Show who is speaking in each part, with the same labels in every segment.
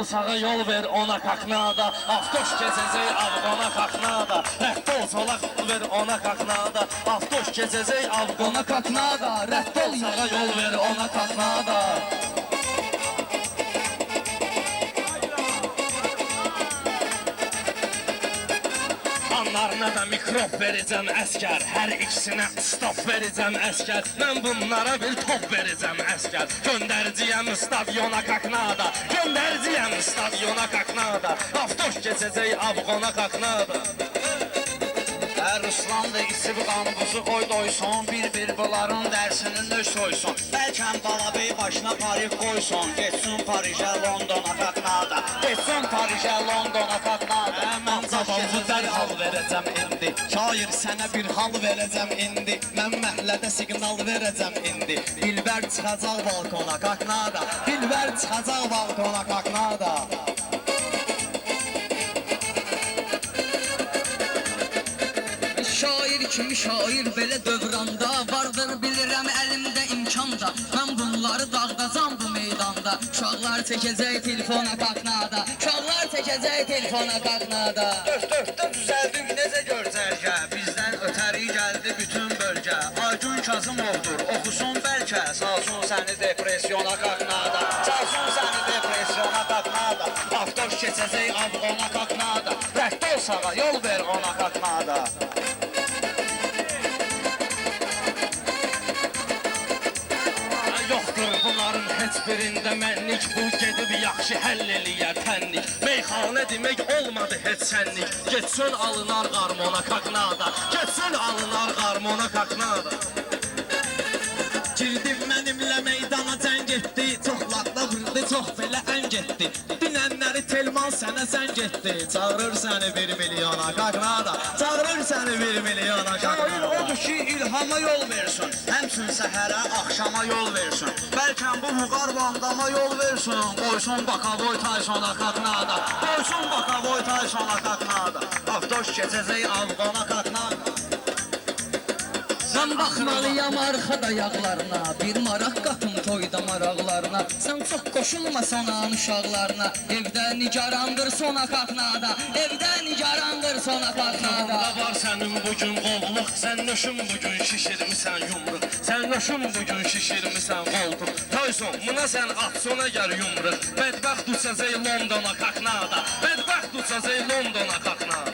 Speaker 1: ol sağa yol ver ona kaknada. Avtoş gezecek avgona kaknada. Rədd ol sola yol ver ona kaknada. Avtoş gezecek avgona kaknada. Rədd ol sağa yol ver ona kaknada. Anlarına da mikrop vereceğim əskər. Hər ikisinə stop vereceğim əskər. Mən bunlara bir top vereceğim əskər. Göndərəcəyəm stadyona kaknada. Göndərəcəyəm stadyona kaknada. Avtoş keçəcək avqona kaknada.
Speaker 2: Ruslan da içib qanbuzu qoy doysun. Bir bunların dərsini nöş soysun. Bəlkəm Balabey başına parik qoysun. Geçsin Parijə, Londona, kaknada. Geçsin Parijə, Londona, kaknada.
Speaker 1: Mən cavabı dərhal verəcəm indi.
Speaker 2: Şair sənə bir hal verəcəm indi. Mən məhəllədə siqnal verəcəm indi. Dilbər çıxacaq balkona, kaknada. Dilbər çıxacaq balkona, kaknada.
Speaker 3: Şair kimi şair belə dövranda vardır bilirəm əlimdə imkanda. Mən bunları dağıdacam bu meydanda. Uşaqlar çəkəcək telefona kaknada. Uşaqlar çəkəcək telefona kaknada.
Speaker 2: Dörtdə düzəldik necə görcərgə. Bizdən ötəri gəldi bütün bölgə. Aygün Kazımovdur oxusun bəlkə. Salsın səni depresyona kaknada. Salsın səni depresyona kaknada. Avtoş keçəcək avqona kaknada. Rədd ol sağa yol ver ona kaknada.
Speaker 1: Yoxdur bunların heç birində mənlik. Bu gedib yaxşı həll eləyər tənlik. Meyxanə demək olmadı heç sənlik. Geçsin alınar qarmona kaknada. Geçsin alınar qarmona kaknada.
Speaker 2: Girdim mənimlə meydana cəng etdi. Çox laqla vurdu, çox belə əng etdi. Dinənləri Telman sənə zəng etdi. Çağırır səni 1 milyona kaknada. Çağırır səni 1 milyona kaknada. Odur ki ilhama yol versin. Həmsin səhərə, axşama yol versin. Bəlkə bu Vüqar Vandama yol versin. Qoysun Bakavoy Taysona kaknada. Qoysun Bakavoy Taysona kaknada. Avtoş keçəcək avqona kaknada.
Speaker 3: Mən baxmalıyam arxa dayaqlarına. Bir maraq qatım toyda maraqlarına. Sən çox qoşulma sonanın uşaqlarına. Evdə nigarandır sona kaknada. Evdə nigarandır sona kaknada.
Speaker 1: Da var sənin bugün qolluq. Sən nöşün bugün şişirmisən yumruq. Sən nöşün bugün şişirmisən qoltuq. Tayson buna sən atsona gəl yumruq. Bədbəxt uçacaq Londona kaknada. Bədbəxt uçacaq Londona kaknada.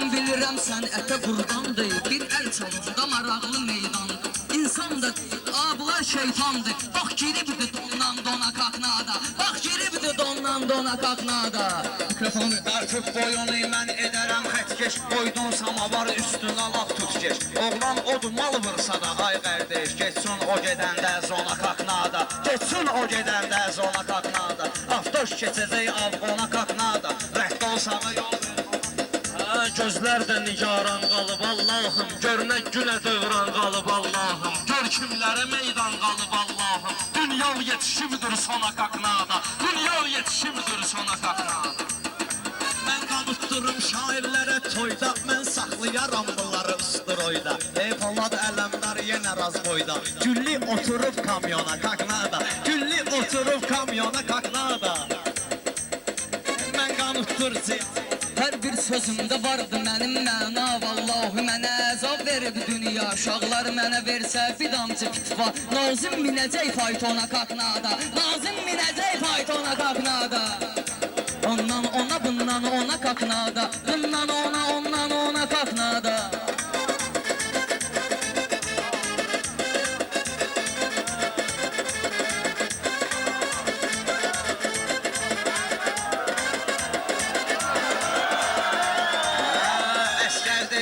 Speaker 3: Bilirəm sən ətə qurbandır. Bir əl çalında maraqlı meydandır. İnsan da bunlar şeytandır. Bax giribdi dondan dona kaknada. Bax giribdi dondan dona kaknada.
Speaker 2: Mikrofonu artıq boyunu mən edərəm xətkeş. Qoydun samavar üstünə laf tutkeş. Oğlan odur mal vırsa da ay qardeş. Geçsin o gedəndə zona kaknada. Geçsin o gedəndə zona kaknada. Avtoş keçəcək avqona kaknada. Rədd ol sağa yol ver.
Speaker 1: Gözlər də nigaran qalıb Allahım. Görmək günə dövran qalıb Allahım. Gör kimlərə meydan qalıb Allahım. Dünya yetişimdir sona kaknada. Dünya yetişimdir sona kaknada.
Speaker 2: Mən qanıtdırım şairlərə toyda. Mən saxlayaram bunları ıstıroyda. Ey Polad ələmdar yenə raz boyda. Gülli oturub kamyona kaknada. Gülli oturub kamyona kaknada. Mən qanıtdırcıyam.
Speaker 3: Hər bir sözümdə vardı mənim məna. Vallahi mənə əzab verib dünya. Uşaqlar mənə versə bir damcı pitva. Nazım minəcək faytona kaknada. Nazım minəcək faytona kaknada. Ondan ona, bundan ona kaknada. Bundan ona, ondan ona kaknada.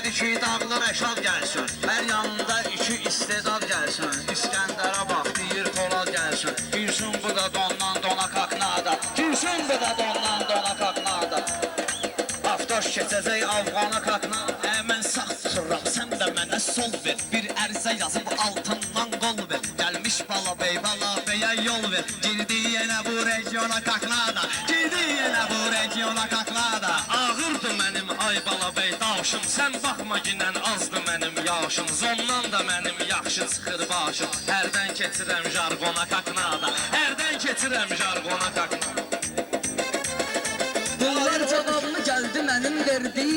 Speaker 2: İki dağlı Rəşad gəlsin. Hər yanında iki istedad gəlsin. İskəndərə bax deyir Polad gəlsin. Girsin bu da dondan dona kaknada. Girsin bu da dondan dona kaknada. Avtoş keçəcək avqana kaknada. Mən sağ tuturam, sən də mənə sol ver. Bir ərizə yazıb altından qol ver. Gəlmiş Balabeyə yol ver. Girdi yenə bu regiona kaknada. Girdi yenə bu regiona yana kaknada.
Speaker 1: Ağırdı mənim ay bala bəy daşım. Sən baxma ginən azdı mənim yaşım. Zondan da mənim yaxşı çıxır başım. Hərdən keçirəm jargona kaknada. Hərdən keçirəm jargona kaknada.
Speaker 3: Bunlar cevabını geldi mənim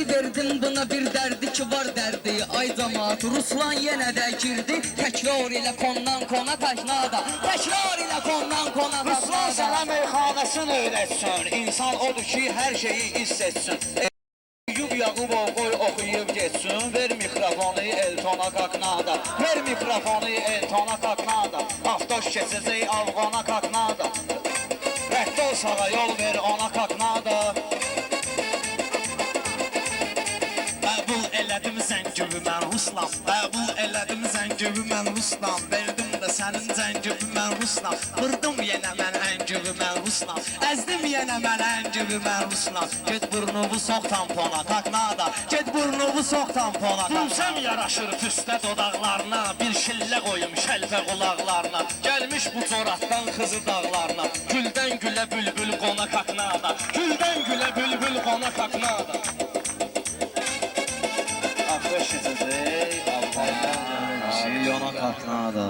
Speaker 3: verdim buna bir derdi ki var derdi. Ay camaat Ruslan yenə də girdi, təkrar ilə kondan kona taşnada. Təkrar ilə kondan kona
Speaker 4: Ruslan
Speaker 3: taşnada.
Speaker 4: sənə meyxanasını öyrətsin, insan odur ki, hər şeyi hiss etsin. Yub Yaqubov qoy oxuyub getsin, ver mikrofonu Eltona Kaknada. Ver mikrofonu Eltona Kaknada, avtoş keçəcək Avqona Kaknada. Rədd ol sağa yol ver ona Kaknada.
Speaker 2: Qəbul elədim zəngivi mən Ruslan. Qəbul elədim zəngivi mən Ruslan. Verdim də sənin zəngivi mən Ruslan. Vurdum yenə mən əngivi mən Ruslan. Əzdim yenə mən əngivi mən Ruslan. Get burnuvu sox tampona kaknada. Get burnuvu sox tampona kaknada.
Speaker 1: Gülsəm yaraşır püstə dodaqlarına. Bir şillə qoyum şəlpə qulaqlarına. Gəlmiş bu coratdan xızı dağlarına. Güldən gülə bülbül qona kaknada. Güldən gülə bülbül qona kaknada.
Speaker 4: Avtoş keçəcək Avqona
Speaker 2: Yana kaknada.